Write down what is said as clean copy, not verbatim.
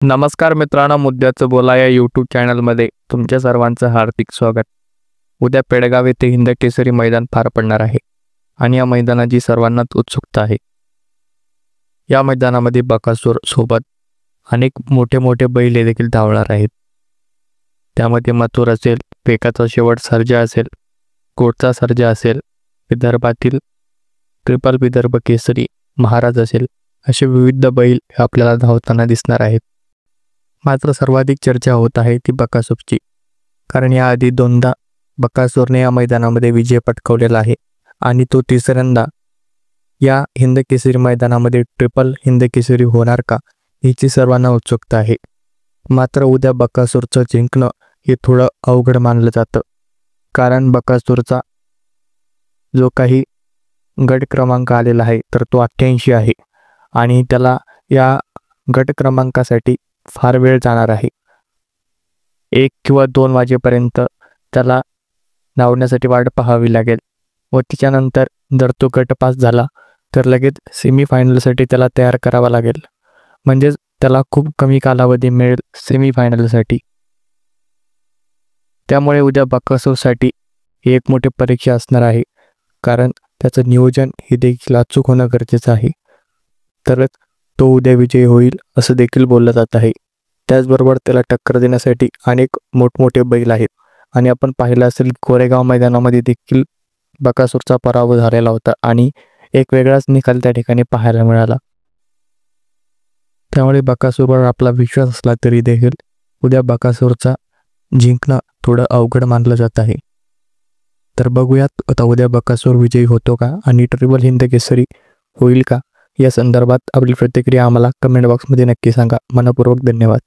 नमस्कार मित्रांनो, मुद्द्याचं बोला या यूट्यूब चॅनलमध्ये तुमच्या सर्वांचं हार्दिक स्वागत. उद्या पेडगाव येथे हिंद केसरी मैदान पार पडणार आहे आणि या मैदानाची सर्वांनाच उत्सुकता आहे. या मैदानामध्ये बकासूर सोबत अनेक मोठे मोठे बैल देखील धावणार आहेत. त्यामध्ये मथुर असेल, पेकाचा शेवट सर्जा असेल, कोटचा सर्जा असेल, विदर्भातील ट्रिपल विदर्भ केसरी महाराज असेल, असे विविध बैल आपल्याला धावताना दिसणार आहेत. मात्र सर्वाधिक चर्चा होत आहे ती बकासूरची, कारण याआधी दोनदा बकासूरने या मैदानामध्ये विजय पटकावलेला आहे आणि तो तिसऱ्यांदा या हिंद केसरी मैदानामध्ये ट्रिपल हिंद केसरी होणार का याची सर्वांना उत्सुकता आहे. मात्र उद्या बकासूरचं जिंकणं हे थोडं अवघड मानलं जातं, कारण बकासूरचा जो काही गट क्रमांक आलेला आहे तर तो 88 आहे आणि त्याला या गट क्रमांकासाठी फार वेळ जाणार आहे. 1 किंवा 2 वाजेपर्यंत त्याला धावण्यासाठी वाट पाहावी लागेल व त्याच्यानंतर जर तो गट पास झाला तर लगेच सेमीफायनलसाठी त्याला तयार करावा लागेल. म्हणजेच त्याला खूप कमी कालावधी मिळेल सेमीफायनलसाठी. त्यामुळे उद्या बकासूरसाठी ही एक मोठी परीक्षा असणार आहे, कारण त्याचं नियोजन हे देखील अचूक होणं गरजेचं आहे. तरच तो उद्या विजयी होईल असं देखील बोललं जात आहे. त्याचबरोबर त्याला टक्कर देण्यासाठी अनेक मोठमोठे बैल आहेत आणि आपण पाहिलं असेल कोरेगाव मैदानामध्ये देखील बकासूरचा पराभव झालेला होता आणि एक वेगळाच निकाल त्या ठिकाणी पाहायला मिळाला. त्यामुळे बकासूरवर आपला विश्वास असला तरी देखील उद्या बकासूरचा जिंकणं थोडं अवघड मानलं जात आहे. तर बघूयात आता उद्या बकासूर विजयी होतो का आणि ट्रिपल हिंद केसरी होईल का. या संदर्भात आपली प्रतिक्रिया आम्हाला कमेंट बॉक्समध्ये नक्की सांगा. मनपूर्वक धन्यवाद.